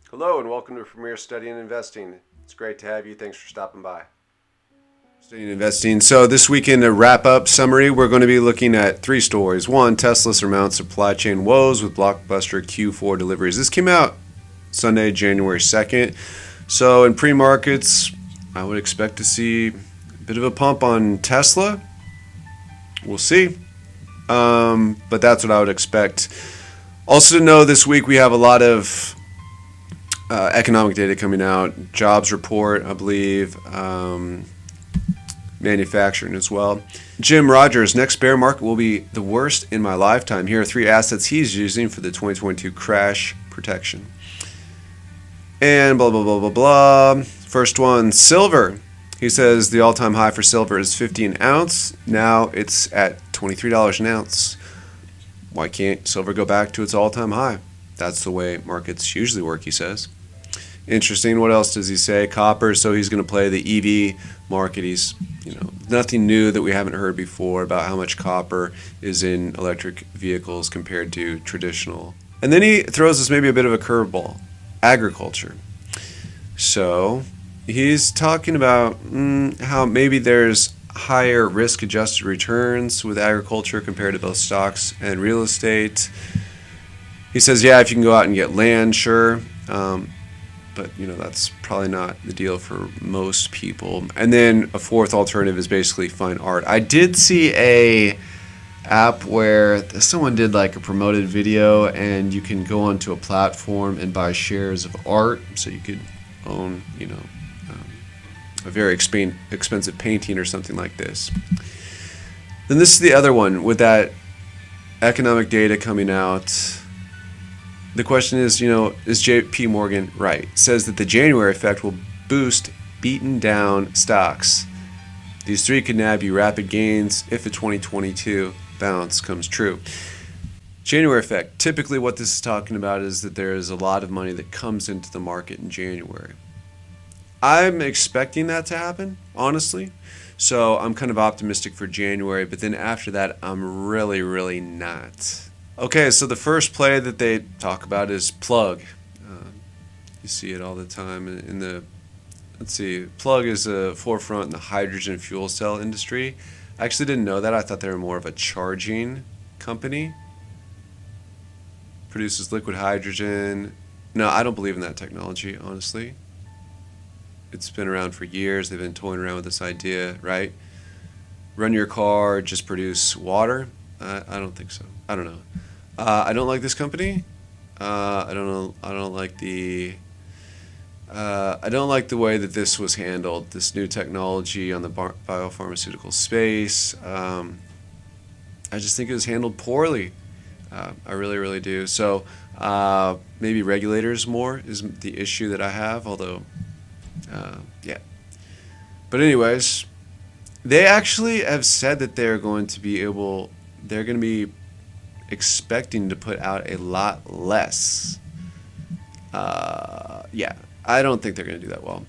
Hello and welcome to Premier Study and Investing. It's great to have you. Thanks for stopping by. Studying and Investing. So this week in a wrap-up summary, we're going to be looking at three stories. One, Tesla surmounts supply chain woes with blockbuster Q4 deliveries. This came out Sunday, January 2nd. So in pre-markets, I would expect to see a bit of a pump on Tesla. We'll see. But that's what I would expect. Also to know, this week we have a lot of economic data coming out, jobs report, I believe, manufacturing as well. Jim Rogers, next bear market will be the worst in my lifetime. Here are three assets he's using for the 2022 crash protection. And blah, blah, blah, blah, blah. First one, silver. He says the all-time high for silver is 50 an ounce. Now it's at $23 an ounce. Why can't silver go back to its all-time high? That's the way markets usually work, he says. Interesting. What else does he say? Copper. So he's going to play the EV market. He's, nothing new that we haven't heard before about how much copper is in electric vehicles compared to traditional. And then he throws us maybe a bit of a curveball. Agriculture. So he's talking about how maybe there's higher risk-adjusted returns with agriculture compared to both stocks and real estate. He says, yeah, if you can go out and get land, sure. But, that's probably not the deal for most people. And then a fourth alternative is basically fine art. I did see a app where someone did like a promoted video, and you can go onto a platform and buy shares of art. So you could own, a very expensive painting or something like this. Then this is the other one with that economic data coming out. The question is, is J.P. Morgan right? It says that the January effect will boost beaten down stocks. These three could nab you rapid gains if the 2022 bounce comes true. January effect. Typically what this is talking about is that there is a lot of money that comes into the market in January. I'm expecting that to happen, honestly. So I'm kind of optimistic for January, but then after that, I'm really, really not. Okay, so the first play that they talk about is Plug. You see it all the time in the, let's see, Plug is a forefront in the hydrogen fuel cell industry. I actually didn't know that. I thought they were more of a charging company. Produces liquid hydrogen. No, I don't believe in that technology, honestly. It's been around for years. They've been toying around with this idea, right? Run your car, just produce water. I don't think so. I don't know. I don't like this company. I don't know. I don't like the. I don't like the way that this was handled. This new technology on the biopharmaceutical space. I just think it was handled poorly. I really, really do. So maybe regulators more is the issue that I have. Although, yeah. But anyways, they actually have said that they're going to be expecting to put out a lot less. Yeah, I don't think they're going to do that well.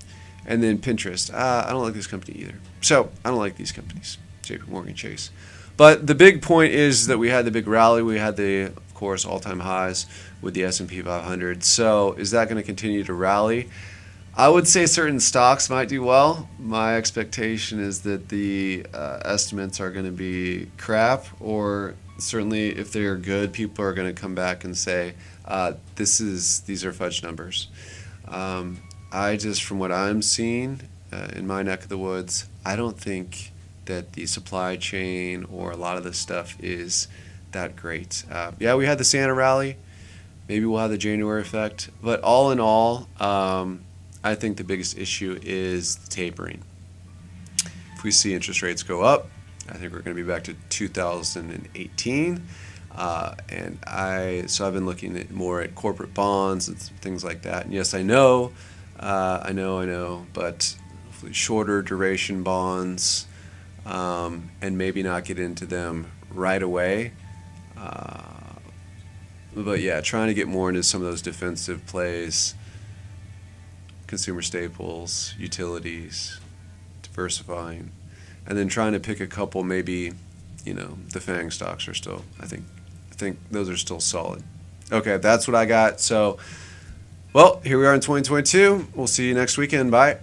And then Pinterest. I don't like this company either. So I don't like these companies, JP Morgan Chase. But the big point is that we had the big rally. We had of course, all-time highs with the S&P 500. So is that going to continue to rally? I would say certain stocks might do well. My expectation is that the estimates are going to be crap, or certainly if they're good, people are going to come back and say, these are fudge numbers. From what I'm seeing in my neck of the woods, I don't think that the supply chain or a lot of this stuff is that great. Yeah, we had the Santa rally. Maybe we'll have the January effect. But all in all, I think the biggest issue is the tapering. If we see interest rates go up, I think we're going to be back to 2018. So I've been looking more at corporate bonds and things like that. And yes, I know, but hopefully shorter duration bonds, and maybe not get into them right away. But yeah, trying to get more into some of those defensive plays, consumer staples, utilities, diversifying, and then trying to pick a couple. Maybe, the FANG stocks are still. I think those are still solid. Okay, that's what I got. So Well, here we are in 2022. We'll see you next weekend. Bye.